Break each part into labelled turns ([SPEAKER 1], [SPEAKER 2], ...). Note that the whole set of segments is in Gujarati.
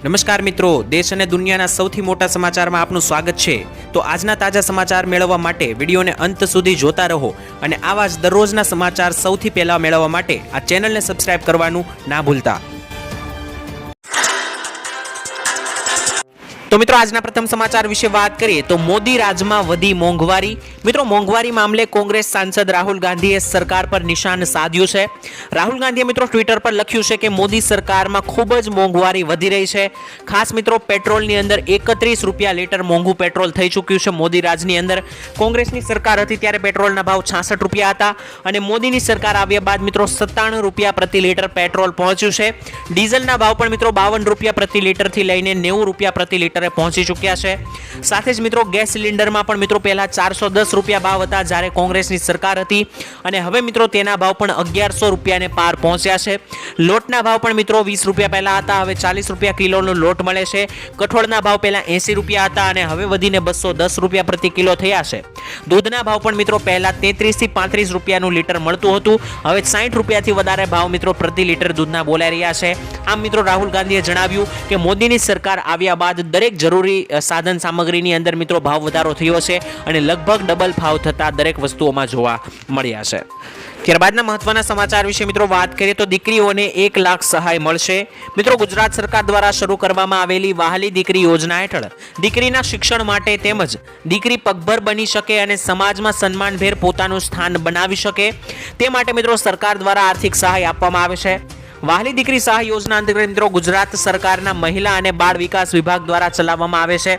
[SPEAKER 1] નમસ્કાર મિત્રો, દેશ અને દુનિયાના સૌથી મોટા સમાચારમાં આપનું સ્વાગત છે। તો આજના તાજા સમાચાર મેળવવા માટે વિડીયોને અંત સુધી જોતા રહો અને આવા જ દરરોજના સમાચાર સૌથી પહેલા મેળવવા માટે આ ચેનલને સબસ્ક્રાઇબ કરવાનું ના ભૂલતા। તો મિત્રો આજના પ્રથમ સમાચાર વિશે વાત કરીએ તો મોદી રાજમાં વધી મોંઘવારી। મિત્રો મોંઘવારી મામલે કોંગ્રેસ સાંસદ રાહુલ ગાંધીએ સરકાર પર નિશાન સાધ્યું છે। રાહુલ ગાંધીએ મિત્રો ટ્વિટર પર લખ્યું છે કે મોદી સરકારમાં ખૂબ જ મોંઘવારી વધી રહી છે। ખાસ મિત્રો પેટ્રોલની અંદર 31 રૂપિયા લીટર મોંઘું પેટ્રોલ થઈ ચૂક્યું છે મોદી રાજની અંદર। કોંગ્રેસની સરકાર હતી ત્યારે પેટ્રોલના ભાવ 66 રૂપિયા હતા અને મોદીની સરકાર આવ્યા બાદ મિત્રો 97 રૂપિયા પ્રતિ લીટર પેટ્રોલ પહોંચ્યું છે। ડીઝલના ભાવ પણ મિત્રો 52 રૂપિયા પ્રતિ લીટરથી લઈને 90 રૂપિયા પ્રતિ લીટર પહોંચી ચૂક્યા છે। સાથે જ મિત્રો ગેસ સિલિન્ડરમાં પણ મિત્રો પહેલા 410 રૂપિયા ભાવ હતા જ્યારે કોંગ્રેસની સરકાર હતી અને હવે મિત્રો તેના ભાવ પણ 1100 રૂપિયાને પાર પહોંચ્યા છે। લોટના ભાવ પણ મિત્રો 20 રૂપિયા પહેલા હતા, હવે 40 રૂપિયા કિલોનો લોટ મળે છે। કઠોળના ભાવ પહેલા 80 રૂપિયા હતા અને હવે વધીને 210 રૂપિયા પ્રતિ કિલો થયા છે। દૂધના ભાવ પણ મિત્રો પહેલા 33 થી 35 રૂપિયાનું લીટર મળતું હતું, હવે 60 રૂપિયાથી વધારે ભાવ મિત્રો પ્રતિ લીટર દૂધના બોલાઈ રહ્યા છે। આમ મિત્રો રાહુલ ગાંધીએ જણાવ્યું કે મોદીની સરકાર આવ્યા બાદ દરેક જરૂરી સાધન સામગ્રીની અંદર મિત્રો ભાવ વધારો થયો છે અને લગભગ ડબલ ભાવ થતા દરેક વસ્તુઓમાં જોવા મળ્યા છે। ત્યારબાદના મહત્વના સમાચાર વિશે મિત્રો વાત કરીએ તો દીકરીઓને 1 લાખ સહાય મળશે। મિત્રો ગુજરાત સરકાર દ્વારા શરૂ કરવામાં આવેલી વહાલી દીકરી યોજના હેઠળ દીકરીના શિક્ષણ માટે તેમજ દીકરી પગભર બની શકે અને સમાજમાં સન્માનભેર પોતાનું સ્થાન બનાવી શકે તે માટે મિત્રો સરકાર દ્વારા આર્થિક સહાય આપવામાં આવે છે। વહાલી દીકરી સહાય યોજના અંતર્ગત મિત્રો ગુજરાત સરકારના મહિલા અને બાળ વિકાસ વિભાગ દ્વારા ચલાવવામાં આવે છે।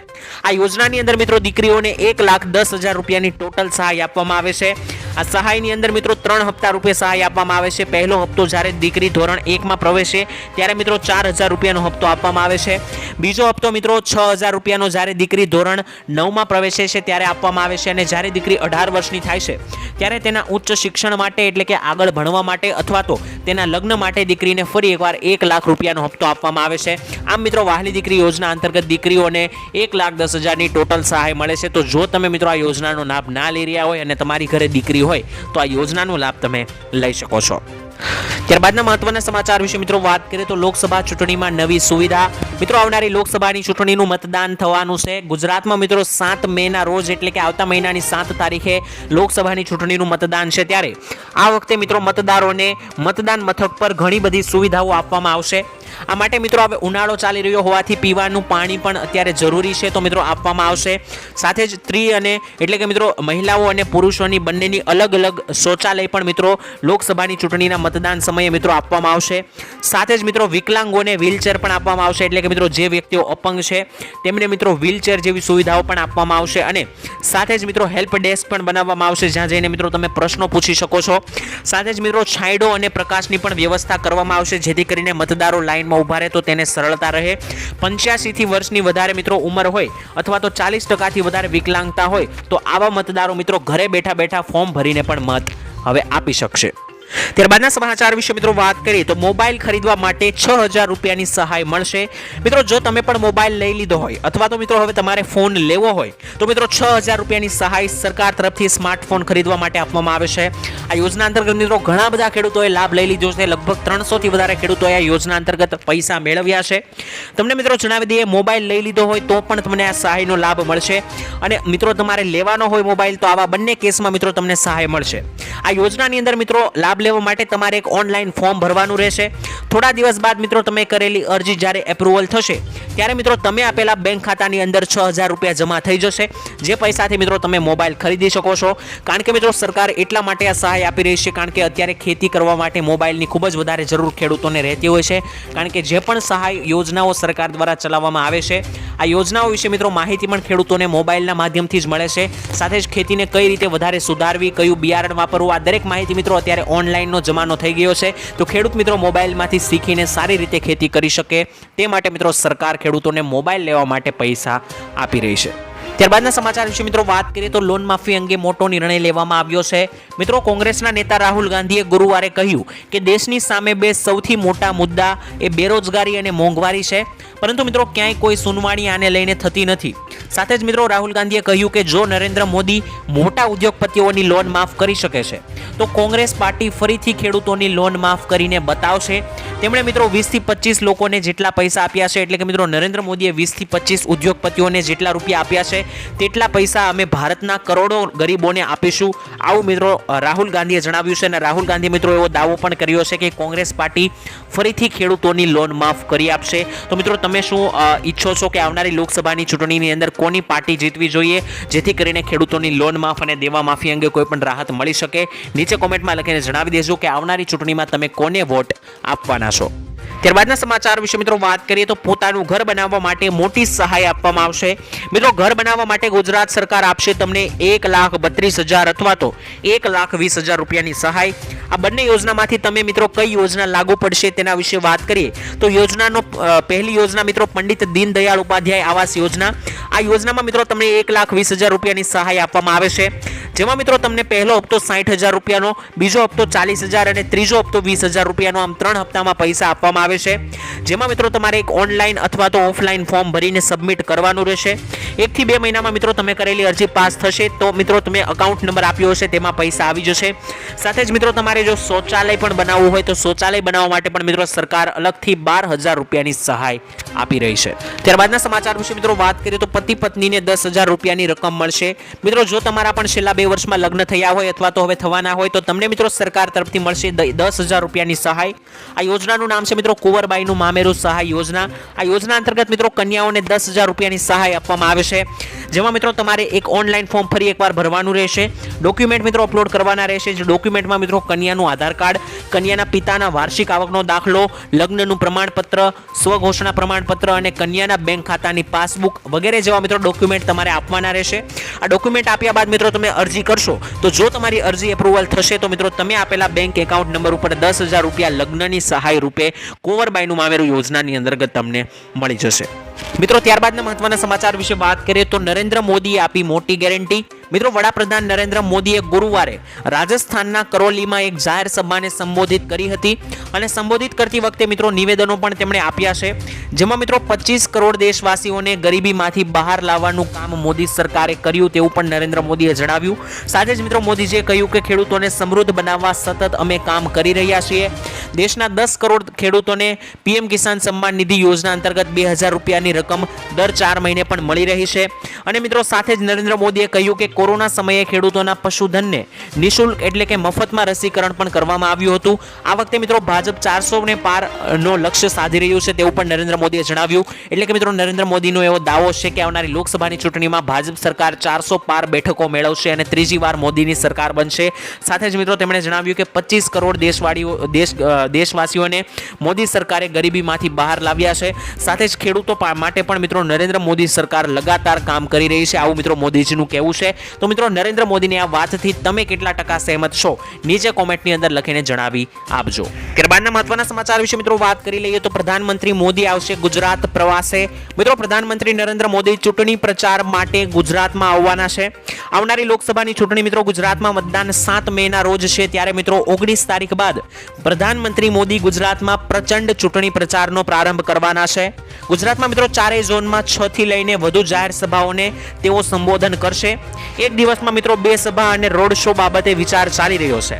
[SPEAKER 1] આ યોજનાની અંદર મિત્રો દીકરીઓને 1,10,000 રૂપિયાની ટોટલ સહાય આપવામાં આવે છે। આ સહાયની અંદર મિત્રો 3 હપ્તા રૂપે સહાય આપવામાં આવે છે। પહેલો હપ્તો જ્યારે દીકરી ધોરણ 1 માં પ્રવેશે ત્યારે મિત્રો 4,000 રૂપિયાનો હપ્તો આપવામાં આવે છે। બીજો હપ્તો મિત્રો 6,000 રૂપિયાનો જ્યારે દીકરી ધોરણ 9 માં પ્રવેશે છે ત્યારે આપવામાં આવે છે અને જ્યારે દીકરી 18 વર્ષની થાય છે ત્યારે તેના ઉચ્ચ શિક્ષણ માટે એટલે કે આગળ ભણવા માટે અથવા તો તેના લગ્ન માટે દીકરીને ફરી એકવાર 1 લાખ રૂપિયાનો હપ્તો આપવામાં આવે છે। આમ મિત્રો વહાલી દીકરી યોજના અંતર્ગત દીકરીઓને 1,10,000ની ટોટલ સહાય મળે છે। તો જો તમે મિત્રો આ યોજનાનો લાભ ના લઈ રહ્યા હોય અને તમારી ઘરે દીકરી હોય તો આ યોજનાનો લાભ તમે લઈ શકો છો। ત્યારબાદના મહત્વના સમાચાર વિશે મિત્રો વાત કરીએ તો લોકસભા ચૂંટણીમાં નવી સુવિધા। મિત્રો આવનારી લોકસભાની ચૂંટણીનું મતદાન થવાનું છે ગુજરાતમાં મિત્રો 7 મેના રોજ એટલે કે આવતા મહિનાની 7 તારીખે લોકસભાની ચૂંટણીનું મતદાન છે। ત્યારે આ વખતે મિત્રો મતદારોને મતદાન મથક પર ઘણી બધી સુવિધાઓ આપવામાં આવશે। આ માટે મિત્રો હવે ઉનાળો ચાલી રહ્યો હોવાથી પીવાનું પાણી પણ અત્યારે જરૂરી છે તો મિત્રો આપવામાં આવશે। સાથે જ સ્ત્રી અને એટલે કે મિત્રો મહિલાઓ અને પુરુષોની બંનેની અલગ અલગ શૌચાલય પણ મિત્રો લોકસભાની ચૂંટણીના મતદાન સમયે મિત્રો આપવામાં આવશે। સાથે જ મિત્રો વિકલાંગોને વ્હીલચેર પણ આપવામાં આવશે એટલે કે મિત્રો જે વ્યક્તિઓ અપંગ છે તેમને મિત્રો વ્હીલચેર જેવી સુવિધાઓ પણ આપવામાં આવશે અને સાથે જ મિત્રો હેલ્પ ડેસ્ક પણ બનાવવામાં આવશે જ્યાં જઈને મિત્રો તમે પ્રશ્નો પૂછી શકો છો। સાથે જ મિત્રો છાંયડો અને પ્રકાશની પણ વ્યવસ્થા કરવામાં આવશે જેથી કરીને મતદારો લાઈનમાં ઉભા રહે તો તેને સરળતા રહે। 85 થી વર્ષની વધારે મિત્રો ઉંમર હોય અથવા તો 40% વધારે વિકલાંગતા હોય તો આવા મતદારો મિત્રો ઘરે બેઠા બેઠા ફોર્મ ભરીને પણ મત હવે આપી શકશે। ત્યારબાદના સમાચાર વિશે મિત્રો વાત કરીએ તો મોબાઈલ ખરીદવા માટે 6,000 રૂપિયાની સહાય મળશે। મિત્રો જો તમે પણ મોબાઈલ લઈ લીધો હોય અથવા તો મિત્રો હવે તમારે ફોન લેવો હોય તો મિત્રો 6,000 રૂપિયાની સહાય સરકાર તરફથી સ્માર્ટફોન ખરીદવા માટે આપવામાં આવે છે। આ યોજના અંતર્ગત મિત્રો ઘણા બધા ખેડૂતોએ લાભ લઈ લીધો છે, લગભગ 300 થી વધારે ખેડૂતોએ આ યોજના અંતર્ગત પૈસા મેળવ્યા છે। તમને મિત્રો જણાવી દઈએ મોબાઈલ લઈ લીધો હોય તો પણ તમને આ સહાયનો લાભ મળશે અને મિત્રો તમારે લેવાનો હોય મોબાઈલ તો આવા બંને કેસમાં મિત્રો તમને સહાય મળશે। આ યોજનાની અંદર મિત્રો લાભ લેવા માટે તમારે એક ઓનલાઈન ફોર્મ ભરવાનું રહેશે। થોડા દિવસ બાદ મિત્રો તમે કરેલી અરજી જ્યારે એપ્રુવલ થશે ત્યારે મિત્રો તમે આપેલા બેંક ખાતાની અંદર 6,000 રૂપિયા જમા થઈ જશે જે પૈસાથી મિત્રો તમે મોબાઈલ ખરીદી શકો છો। કારણ કે મિત્રો સરકાર એટલા માટે આ સહાય આપી રહી છે કારણ કે અત્યારે ખેતી કરવા માટે મોબાઈલની ખૂબ જ વધારે જરૂર ખેડૂતોને રહેતી હોય છે। કારણ કે જે પણ સહાય યોજનાઓ સરકાર દ્વારા ચલાવવામાં આવે છે આ યોજનાઓ વિશે મિત્રો માહિતી પણ ખેડૂતોને મોબાઈલના માધ્યમથી જ મળે છે। સાથે જ ખેતીને કઈ રીતે વધારે સુધારવી, કયું બિયારણ વાપરવું, આ દરેક માહિતી મિત્રો અત્યારે ઓનલાઈનનો જમાનો થઈ ગયો છે તો ખેડૂત મિત્રો મોબાઈલમાંથી શીખીને સારી રીતે ખેતી કરી શકે તે માટે મિત્રો સરકાર ખેડૂતોને મોબાઈલ લેવા માટે પૈસા આપી રહી છે। ત્યારબાદના સમાચાર વિશે મિત્રો વાત કરીએ તો લોન માફી અંગે મોટો નિર્ણય લેવામાં આવ્યો છે। મિત્રો કોંગ્રેસના નેતા રાહુલ ગાંધીએ ગુરુવારે કહ્યું કે દેશની સામે બે સૌથી મોટા મુદ્દા એ બેરોજગારી અને મોંઘવારી છે પરંતુ મિત્રો ક્યાંય કોઈ સુનવાણી આને લઈને થતી નથી। સાથે જ મિત્રો રાહુલ ગાંધીએ કહ્યું કે જો નરેન્દ્ર મોદી મોટા ઉદ્યોગપતિઓની લોન માફ કરી શકે છે તો કોંગ્રેસ પાર્ટી ફરીથી ખેડૂતોની લોન માફ કરીને બતાવશે. તેમણે મિત્રો 20 થી 25 લોકોને જેટલા પૈસા આપ્યા છે, એટલે કે મિત્રો નરેન્દ્ર મોદીએ 20 થી 25 ઉદ્યોગપતિઓને જેટલા રૂપિયા આપ્યા છે તેટલા પૈસા અમે ભારતના કરોડો ગરીબોને આપીશું, આવું મિત્રો રાહુલ ગાંધીએ જણાવ્યું છે. અને રાહુલ ગાંધીએ મિત્રો એવો દાવો પણ કર્યો છે કે કોંગ્રેસ પાર્ટી ફરીથી ખેડૂતોની લોન માફ કરી આપશે. તો મિત્રો તમે શું ઈચ્છો છો કે આવનારી લોકસભાની ચૂંટણીની અંદર કોની પાર્ટી જીતવી જોઈએ જેથી કરીને ખેડૂતોની લોન માફ અને દેવા માફી અંગે કોઈ પણ રાહત મળી શકે? નીચે કોમેન્ટમાં લખીને જણાવી દેજો કે આવનારી ચૂંટણીમાં તમે કોને વોટ આપવાના છો. ત્યારબાદના સમાચાર વિશે મિત્રો વાત કરીએ તો પોતાનું ઘર બનાવવા માટે મોટી સહાય આપવામાં આવશે. મિત્રો ઘર બનાવવા માટે ગુજરાત સરકાર આપશે તમને 1,32,000 અથવા તો 1,20,000 રૂપિયાની સહાય. આ બંને યોજનામાંથી તમે મિત્રો કઈ યોજના લાગુ પડશે તેના વિશે વાત કરીએ તો યોજનાનો પહેલી યોજના મિત્રો પંડિત દીનદયાળ ઉપાધ્યાય આવાસ યોજના. આ યોજનામાં મિત્રો તમને 1,20,000 રૂપિયાની સહાય આપવામાં આવે છે, જેમાં મિત્રો તમને પહેલો હપ્તો 60,000 રૂપિયાનો, બીજો હપ્તો 40,000 અને ત્રીજો હપ્તો 20,000 રૂપિયાનો, આમ 3 હપ્તામાં પૈસા આપવામાં આવે છે. જેમાં મિત્રો તમારે એક ઓનલાઈન અથવા તો ઓફલાઈન ફોર્મ ભરીને સબમિટ કરવાનું રહેશે. 1 થી 2 મહિનામાં મિત્રો તમે કરેલી અરજી પાસ થશે તો મિત્રો તમે અકાઉન્ટ નંબર આપ્યો હશે તેમાં પૈસા આવી જશે. સાથે જ મિત્રો તમારે જો શૌચાલય પણ બનાવવું હોય તો શૌચાલય બનાવવા માટે પણ મિત્રો સરકાર અલગથી 12,000 રૂપિયાની સહાય આપી રહી છે. ત્યારબાદના સમાચાર વિશે મિત્રો વાત કરીએ તો પતિ પત્નીને 10,000 રૂપિયાની રકમ મળશે. મિત્રો જો તમારા પણ છેલ્લા 2 વર્ષમાં લગ્ન થયા હોય અથવા તો હવે થવાના હોય તો તમને મિત્રો સરકાર તરફથી મળશે 10,000 રૂપિયાની સહાય. આ યોજનાનું નામ છે મિત્રો કુંવરબાઈનું મામેરું સહાય યોજના. આ યોજના અંતર્ગત મિત્રો કન્યાઓને 10,000 રૂપિયાની સહાય આપવામાં આવે છે, જેમાં મિત્રો તમારે એક ઓનલાઈન ફોર્મ ફરી એકવાર ભરવાનું રહેશે. ડોક્યુમેન્ટ મિત્રો અપલોડ કરવાના રહેશે. જે ડોક્યુમેન્ટમાં મિત્રો કન્યાનું આધાર કાર્ડ, કન્યાના પિતાના વાર્ષિક આવકનો દાખલો, લગ્નનું પ્રમાણપત્ર, સ્વઘોષણા પ્રમાણપત્ર અને કન્યાના બેંક ખાતાની પાસબુક વગેરે જેવા મિત્રો ડોક્યુમેન્ટ તમારે આપવાના રહેશે. આ ડોક્યુમેન્ટ આપ્યા બાદ મિત્રો તમે અરજી કરશો તો જો તમારી અરજી એપ્રુવલ થશે તો મિત્રો તમે આપેલા બેંક એકાઉન્ટ નંબર ઉપર 10,000 રૂપિયા લગ્નની સહાય રૂપે કુંવરબાઈનું મામેરું યોજનાની અંતર્ગત તમને મળી જશે. મિત્રો ત્યારબાદના મહત્વના સમાચાર વિશે વાત કરીએ તો નરેન્દ્ર મોદીએ આપી મોટી ગેરંટી. મિત્રો વડાપ્રધાન નરેન્દ્ર મોદીએ ગુરુવારે રાજસ્થાનના કરોલીમાં એક જાહેર સભાને સંબોધિત કરી હતી અને સંબોધિત કરતી વખતે મિત્રો નિવેદનો પણ તેમણે આપ્યા છે, જેમાં મિત્રો 25 કરોડ દેશવાસીઓને ગરીબીમાંથી બહાર લાવવાનું કામ મોદી સરકારે કર્યું તેવું પણ નરેન્દ્ર મોદીએ જણાવ્યું. સાથે જ મિત્રો મોદીજીએ કહ્યું કે ખેડૂતોને સમૃદ્ધ બનાવવા સતત અમે કામ કરી રહ્યા છીએ. દેશના 10 કરોડ ખેડૂતોને પીએમ કિસાન સન્માન નિધિ યોજના અંતર્ગત 2,000 રૂપિયાની રકમ દર 4 મહિને પણ મળી રહી છે. અને મિત્રો સાથે જ નરેન્દ્ર મોદીએ કહ્યું કે કોરોના સમયે ખેડૂતોના પશુધનને નિઃશુલ્ક એટલે કે મફતમાં રસીકરણ પણ કરવામાં આવ્યું હતું. આ વખતે મિત્રો ભાજપ 400 ને પારનો લક્ષ્ય સાધી રહ્યું છે તેવું પણ નરેન્દ્ર મોદીએ જણાવ્યું. એટલે કે મિત્રો નરેન્દ્ર મોદીનો એવો દાવો છે કે આવનારી લોકસભાની ચૂંટણીમાં ભાજપ સરકાર 400 પાર બેઠકો મેળવશે અને ત્રીજી વાર મોદીની સરકાર બનશે. સાથે જ મિત્રો તેમણે જણાવ્યું કે 25 કરોડ દેશવાસીઓને મોદી સરકારે ગરીબીમાંથી બહાર લાવ્યા છે. સાથે જ ખેડૂતો માટે પણ મિત્રો નરેન્દ્ર મોદી સરકાર લગાતાર કામ કરી રહી છે, આવું મિત્રો મોદીજીનું કહેવું છે. તો મિત્રો નરેન્દ્ર મોદીની આ વાતથી તમે કેટલા ટકા સહેમત છો નીચે કોમેન્ટની અંદર લખીને જણાવી આપજો. ત્યારબાદના મહત્વના સમાચાર વિશે મિત્રો વાત કરી લઈએ તો પ્રધાનમંત્રી મોદી આવશે ગુજરાત પ્રવાસે. મિત્રો પ્રધાનમંત્રી નરેન્દ્ર મોદી ચૂંટણી પ્રચાર માટે ગુજરાતમાં આવવાના છે. આવનારી લોકસભાની ચૂંટણી મિત્રો ગુજરાતમાં મતદાન 7 મેના રોજ છે, ત્યારે મિત્રો 19 તારીખ બાદ પ્રધાનમંત્રી મોદી ગુજરાતમાં પ્રચંડ ચૂંટણી પ્રચારનો પ્રારંભ કરવાના છે. ગુજરાતમાં મિત્રો 4 ઝોનમાં 6 થી લઈને વધુ જાહેર સભાઓને તેઓ સંબોધન કરશે. એક દિવસમાં મિત્રો 2 સભા અને રોડ શો બાબતે વિચાર ચાલી રહ્યો છે.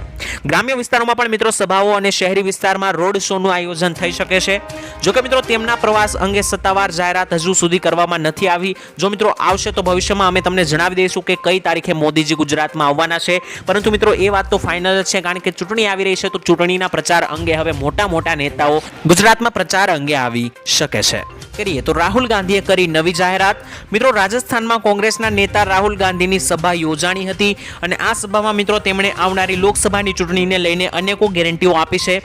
[SPEAKER 1] ગ્રામ્ય વિસ્તારોમાં પણ મિત્રો સભાઓ અને શહેરી વિસ્તારમાં રોડ શોનું આયોજન થઈ શકે છે. જો કે મિત્રો તેમના પ્રવાસ અંગે સત્તાવાર જાહેરાત હજુ સુધી કરવામાં નથી આવી. જો મિત્રો આવશે તો ભવિષ્યમાં અમે તમને જણાવી દઈશું કે કઈ તારીખે મોદીજી ગુજરાતમાં આવવાના છે. પરંતુ મિત્રો એ વાત તો ફાઇનલ છે, કારણ કે ચૂંટણી આવી રહી છે તો ચૂંટણીના પ્રચાર અંગે હવે મોટા નેતાઓ ગુજરાતમાં પ્રચાર અંગે આવી શકે છે. કરીએ તો રાહુલ ગાંધીએ કરી નવી જાહેરાત. મિત્રો રાજસ્થાનમાં કોંગ્રેસના નેતા રાહુલ ગાંધીની સભા યોજાણી હતી અને આ સભામાં મિત્રો તેમણે આવનારી લોકસભાની ચૂંટણીને લઈને અનેકો ગેરંટીઓ આપી છે.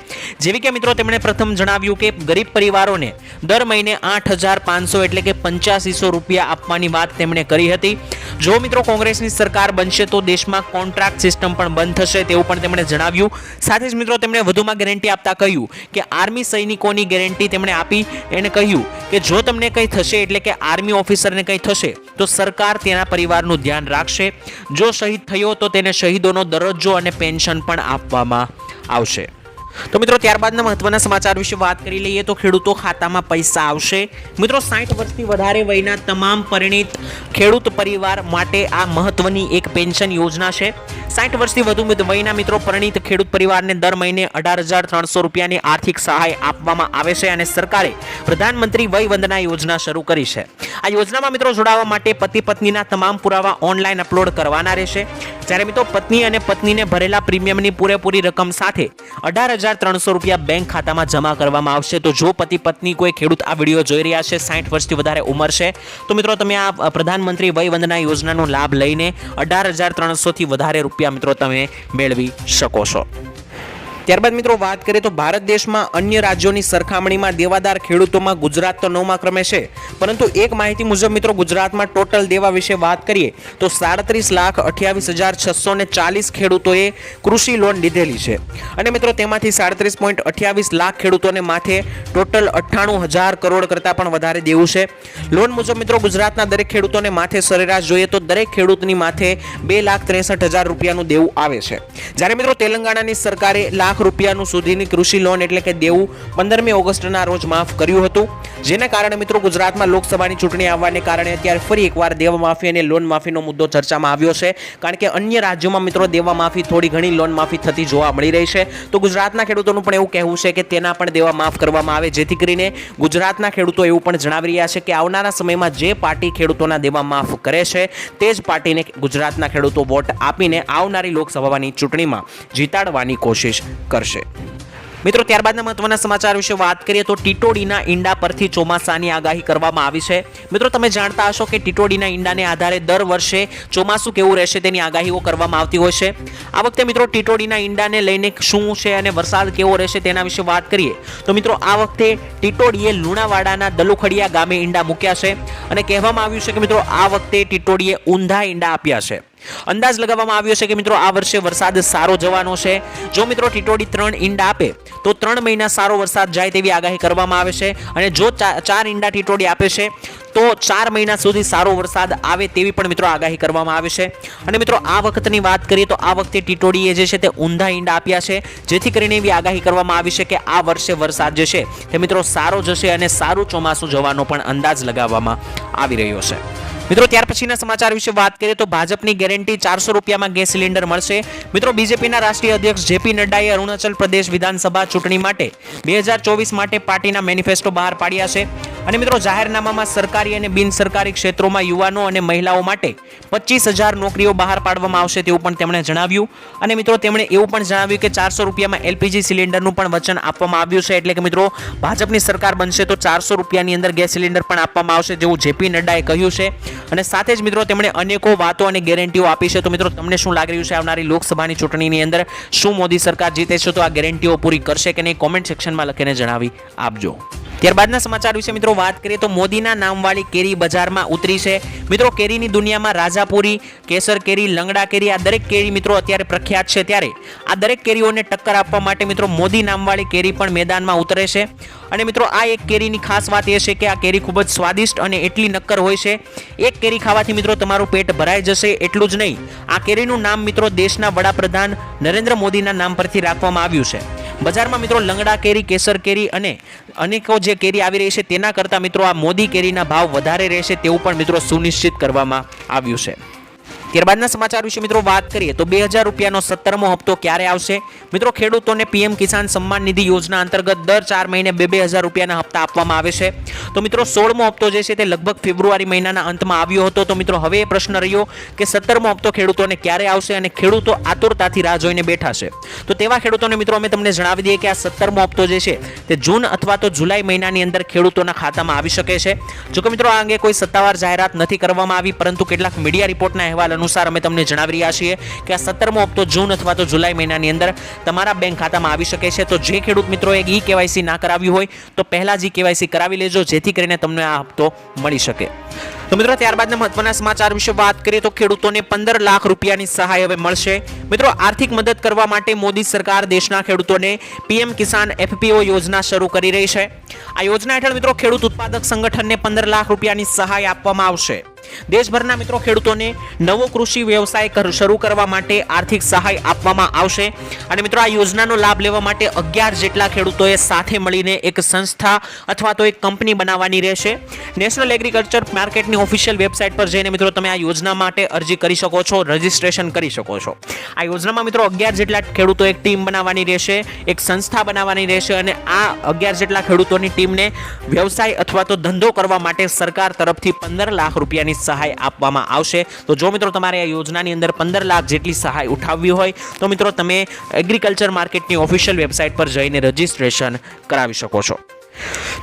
[SPEAKER 1] જેવી કે મિત્રો તેમણે પ્રથમ જણાવ્યું કે ગરીબ પરિવારોને દર મહિને 8,500 એટલે કે 8500 રૂપિયા આપવાની વાત તેમણે કરી હતી. જો મિત્રો કોંગ્રેસની સરકાર બનશે તો દેશમાં કોન્ટ્રાક્ટ સિસ્ટમ પણ બંધ થશે તેવું પણ તેમણે જણાવ્યું. સાથે જ મિત્રો તેમણે વધુમાં ગેરંટી આપતા કહ્યું કે આર્મી સૈનિકોની ગેરંટી તેમણે આપી. એને કહ્યું કે જો તમને કંઈ થશે એટલે કે આર્મી ઓફિસરને કંઈ થશે તો સરકાર તેના પરિવારનું ધ્યાન રાખશે. જો શહીદ થયો તો તેને શહીદોનો દરજ્જો અને પેન્શન પણ આપવામાં આવશે. તો મિત્રો ત્યારબાદના મહત્વના સમાચાર વિશે વાત કરી લઈએ તો ખેડૂતો ખાતામાં પૈસા આવશે. મિત્રો 60 વર્ષથી વધારે વયના તમામ પરિણીત ખેડૂત પરિવાર માટે આ મહત્વની એક પેન્શન યોજના છે. 60 વર્ષથી વધુ વયના મિત્રો પરિણીત ખેડૂત પરિવારને દર મહિને 18,300 રૂપિયાની આર્થિક સહાય આપવામાં આવે છે અને સરકારે પ્રધાનમંત્રી વય વંદના યોજના શરૂ કરી છે. આ યોજનામાં મિત્રો જોડાવા માટે પતિ પત્નીના તમામ પુરાવા ઓનલાઈન અપલોડ કરવાના રહેશે. જ્યારે મિત્રો પત્ની અને પત્નીને ભરેલા પ્રીમિયમની પૂરેપૂરી રકમ સાથે 18,300 રૂપિયા બેંક ખાતામાં જમા કરવામાં આવશે. તો જો પતિ પત્ની કોઈ ખેડૂત આ વિડીયો જોઈ રહ્યા છે, 60 વર્ષથી વધારે ઉંમર છે, તો મિત્રો તમે આ પ્રધાનમંત્રી વય વંદના યોજનાનો લાભ લઈને 18,300 થી વધારે રૂપિયા મિત્રો તમે મેળવી શકો છો. ત્યારબાદ મિત્રો વાત કરીએ તો ભારત દેશમાં અન્ય રાજ્યોની સરખામણીમાં દેવાદાર ખેડૂતોમાં ગુજરાત તો 9મા ક્રમે છે, પરંતુ એક માહિતી મુજબ મિત્રો ગુજરાતમાં ટોટલ દેવા વિશે વાત કરીએ તો 37,28,640 ખેડૂતોએ કૃષિ લોન લીધેલી છે અને મિત્રો તેમાંથી 37.28 લાખ ખેડૂતોને માથે ટોટલ 98,000 કરોડ કરતાં પણ વધારે દેવું છે. લોન મુજબ મિત્રો ગુજરાતના દરેક ખેડૂતોને માથે સરેરાશ જોઈએ તો દરેક ખેડૂતની માથે 2,63,000 રૂપિયાનું દેવું આવે છે. જ્યારે મિત્રો તેલંગાણાની સરકારે લાખ રૂપિયાનું સુધીની કૃષિ લોન એટલે કે દેવું 15મી ઓગસ્ટના રોજ માફ કર્યું હતું, જેના કારણે મિત્રો ગુજરાતમાં લોકસભાની ચૂંટણી આવવાને કારણે અત્યારે ફરી એકવાર દેવા માફી અને લોન માફીનો મુદ્દો ચર્ચામાં આવ્યો છે. કારણ કે અન્ય રાજ્યોમાં મિત્રો દેવા માફી થોડી ઘણી લોન માફી થતી જોવા મળી રહી છે, તો ગુજરાતના ખેડૂતોનું પણ એવું કહેવું છે કે તેના પણ દેવા માફ કરવામાં આવે, જેથી કરીને ગુજરાતના ખેડૂતો એવું પણ જણાવી રહ્યા છે કે આવનારા સમયમાં જે પાર્ટી ખેડૂતોના દેવા માફ કરે છે તે જ પાર્ટીને ગુજરાતના ખેડૂતો વોટ આપીને આવનારી લોકસભાની ચૂંટણીમાં જીતાડવાની કોશિશ કરશે. મિત્રો ત્યારબાદના મહત્વના સમાચાર વિશે વાત કરીએ તો ટીટોડીના ઈંડા પરથી ચોમાસાની આગાહી કરવામાં આવી છે. મિત્રો તમે જાણતા હશો કે ટીટોડીના ઈંડાને આધારે દર વર્ષે ચોમાસું કેવું રહેશે તેની આગાહીઓ કરવામાં આવતી હોય છે. આ વખતે મિત્રો ટીટોડીના ઈંડાને લઈને શું છે અને વરસાદ કેવો રહેશે તેના વિશે વાત કરીએ તો મિત્રો આ વખતે ટીટોડીએ લુણાવાડાના દલુખડિયા ગામે ઈંડા મૂક્યા છે અને કહેવામાં આવ્યું છે કે મિત્રો આ વખતે ટીટોડીએ ઊંધા ઈંડા આપ્યા છે. અંદાજ લગાવવામાં આવ્યો છે કે મિત્રો આ વર્ષે વરસાદ સારો જવાનો છે. જો મિત્રો ટીટોડી 3 ઈંડા આપે તો 3 મહિના સારો વરસાદ જાય તેવી આગાહી કરવામાં આવે છે અને જો 4 ઈંડા ટીટોડી આપે છે તો 4 મહિના સુધી સારો વરસાદ આવે તેવી પણ મિત્રો આગાહી કરવામાં આવે છે. અને મિત્રો આ વખતની વાત કરીએ તો આ વખતે ટીટોડીએ જે છે તે ઊંધા ઈંડા આપ્યા છે, જેથી કરીને એવી આગાહી કરવામાં આવી છે કે આ વર્ષે વરસાદ જે છે તે મિત્રો સારો જશે અને સારું ચોમાસું જવાનો પણ અંદાજ લગાવવામાં આવી રહ્યો છે. મિત્રો ત્યાર પછીના સમાચાર વિશે વાત કરીએ તો ભાજપની ગેરંટી 400 રૂપિયામાં ગેસ સિલિન્ડર મળશે. મિત્રો બીજેપીના રાષ્ટ્રીય અધ્યક્ષ જેપી નડ્ડાએ અરુણાચલ પ્રદેશ વિધાનસભા ચૂંટણી માટે 2024 માટે પાર્ટીના મેનિફેસ્ટો બહાર પાડ્યા છે અને મિત્રો જાહેરનામામાં સરકારી અને બિન સરકારી ક્ષેત્રોમાં યુવાનો અને મહિલાઓ માટે 25,000 નોકરીઓ બહાર પાડવામાં આવશે તેવું પણ તેમણે જણાવ્યું. અને મિત્રો તેમણે એવું પણ જણાવ્યું કે 400 રૂપિયામાં એલપીજી સિલિન્ડરનું પણ વચન આપવામાં આવ્યું છે, એટલે કે મિત્રો ભાજપની સરકાર બનશે તો 400 રૂપિયાની અંદર ગેસ સિલિન્ડર પણ આપવામાં આવશે જેવું જેપી નડ્ડાએ કહ્યું છે. અને સાથે જ મિત્રો તેમણે અનેકો વાતો અને ગેરંટીઓ આપી છે. તો મિત્રો તમને શું લાગી રહ્યું છે આવનારી લોકસભાની ચૂંટણીની અંદર શું મોદી સરકાર જીતે છે તો આ ગેરંટીઓ પૂરી કરશે કે નહીં, કોમેન્ટ સેક્શનમાં લખીને જણાવી આપજો. ત્યારબાદના સમાચાર વિશે મિત્રો વાત કરીએ તો મોદીના નામવાળી કેરી બજારમાં ઉતરી છે. મિત્રો કેરીની દુનિયામાં રાજાપુરી, કેસર કેરી, લંગડા કેરી આ દરેક કેરી મિત્રો અત્યારે પ્રખ્યાત છે. ત્યારે આ દરેક કેરીઓને ટક્કર આપવા માટે મિત્રો મોદી નામવાળી કેરી પણ મેદાનમાં ઉતરે છે. અને મિત્રો આ એક કેરીની ખાસ વાત એ છે કે આ કેરી ખૂબ જ સ્વાદિષ્ટ અને એટલી નક્કર હોય છે. એક કેરી ખાવાથી મિત્રો તમારું પેટ ભરાઈ જશે. એટલું જ નહીં, આ કેરીનું નામ મિત્રો દેશના વડાપ્રધાન નરેન્દ્ર મોદીના નામ પરથી રાખવામાં આવ્યું છે. બજારમાં મિત્રો લંગડા કેરી, કેસર કેરી અને અનેકો જે કેરી આવી રહી છે તેના કરતાં મિત્રો આ મોદી કેરીના ભાવ વધારે રહેશે તેવું પણ મિત્રો સુનિશ્ચિત કરવામાં આવ્યું છે. ત્યારબાદના સમાચાર વિશે મિત્રો વાત કરીએ તો 2000 રૂપિયાનો 17મો હપ્તો ક્યારે આવશે? મિત્રો ખેડૂતોને પીએમ કિસાન સન્માન નિધિ યોજના અંતર્ગત દર 4 મહિને 2,000 રૂપિયાના હપ્તા આપવામાં આવે છે. તો મિત્રો 16મો હપ્તો જે છે તે લગભગ ફેબ્રુઆરી મહિનાના અંતમાં આવ્યો હતો. તો મિત્રો હવે એ પ્રશ્ન રહ્યો કે 17મો હપ્તો ખેડૂતોને ક્યારે આવશે અને ખેડૂતો આતુરતાથી રાહ જોઈને બેઠા છે. તો તેવા ખેડૂતોને મિત્રો અમે તમને જણાવી દઈએ કે આ 17મો હપ્તો જે છે તે જૂન અથવા તો જુલાઈ મહિનાની અંદર ખેડૂતોના ખાતામાં આવી શકે છે. જો કે મિત્રો આ અંગે કોઈ સત્તાવાર જાહેરાત નથી કરવામાં આવી, પરંતુ કેટલાક મીડિયા રિપોર્ટના અહેવાલ અનુસાર અમે તમને જણાવી રહ્યા છીએ કે આ 17મો હપ્તો જૂન અથવા તો જુલાઈ મહિનાની અંદર તમારા બેંક ખાતામાં આવી શકે છે. તો જે ખેડૂત મિત્રો એક ઈ-કેવાયસી ના કરાવ્યું હોય તો પહેલા જ ઈ-કેવાયસી કરાવી લેજો, જેથી કરીને તમને આ હપ્તો મળી શકે. તો મિત્રો ત્યારબાદના મહત્વના સમાચાર વિશે વાત કરીએ તો ખેડૂતોને 15 લાખ રૂપિયાની સહાય હવે મળશે. મિત્રો આર્થિક મદદ કરવા માટે મોદી સરકાર દેશના ખેડૂતોને પીએમ કિસાન એફપીઓ યોજના શરૂ કરી રહી છે. આ યોજના હેઠળ મિત્રો ખેડૂત ઉત્પાદક સંગઠનને 15 લાખ રૂપિયાની સહાય આપવામાં આવશે. દેશભરના મિત્રો ખેડૂતોને નવો કૃષિ વ્યવસાય શરૂ કરવા માટે આર્થિક સહાય આપવામાં આવશે અને મિત્રો આ યોજનાનો લાભ લેવા માટે 11 જેટલા ખેડૂતોએ સાથે મળીને એક સંસ્થા અથવા તો એક કંપની બનાવવાની રહેશે. નેશનલ એગ્રીકલ્ચર માર્કેટની ઓફિશિયલ વેબસાઇટ પર જઈને મિત્રો તમે આ યોજના માટે અરજી કરી શકો છો, રજીસ્ટ્રેશન કરી શકો છો. આ યોજનામાં મિત્રો 11 જેટલા ખેડૂતો એક ટીમ બનાવવાની રહેશે, એક સંસ્થા બનાવવાની રહેશે અને આ 11 જેટલા ખેડૂતોની ટીમને વ્યવસાય અથવા તો ધંધો કરવા માટે સરકાર તરફથી 15 લાખ રૂપિયાની સહાય આપવામાં આવશે. તો જો મિત્રો તમારે આ યોજનાની અંદર 15 લાખ જેટલી સહાય ઉઠાવવી હોય તો મિત્રો તમે એગ્રીકલ્ચર માર્કેટની ઓફિશિયલ વેબસાઇટ પર જઈને રજીસ્ટ્રેશન કરાવી શકો છો.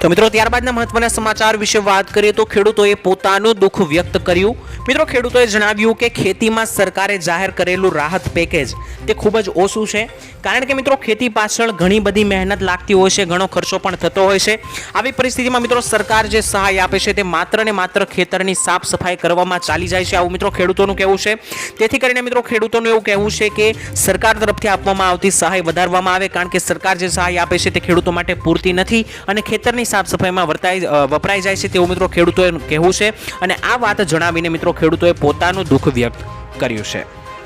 [SPEAKER 1] તો મિત્રો ત્યારબાદના મહત્વના સમાચાર વિશે વાત કરીએ તો ખેડૂતોએ પોતાનું દુઃખ વ્યક્ત કર્યું. મિત્રો ખેડૂતોએ જણાવ્યું કે ખેતીમાં સરકારે જાહેર કરેલું રાહત પેકેજ તે ખૂબ જ ઓછું છે, કારણ કે મિત્રો ખેતી પાછળ ઘણી બધી મહેનત લાગતી હોય છે, ઘણો ખર્ચો પણ થતો હોય છે. આવી પરિસ્થિતિમાં મિત્રો સરકાર જે સહાય આપે છે તે માત્ર ને માત્ર ખેતરની સાફ સફાઈ કરવામાં ચાલી જાય છે, આવું મિત્રો ખેડૂતોનું કહેવું છે. તેથી કરીને મિત્રો ખેડૂતોનું એવું કહેવું છે કે સરકાર તરફથી આપવામાં આવતી સહાય વધારવામાં આવે, કારણ કે સરકાર જે સહાય આપે છે તે ખેડૂતો માટે પૂરતી નથી અને ખેતરની સાફ સફાઈમાં વપરાઈ જાય છે તેવું મિત્રો ખેડૂતોએ કહેવું છે અને આ વાત જણાવીને મિત્રો ખેડૂતોએ પોતાનું દુઃખ વ્યક્ત કર્યું છે.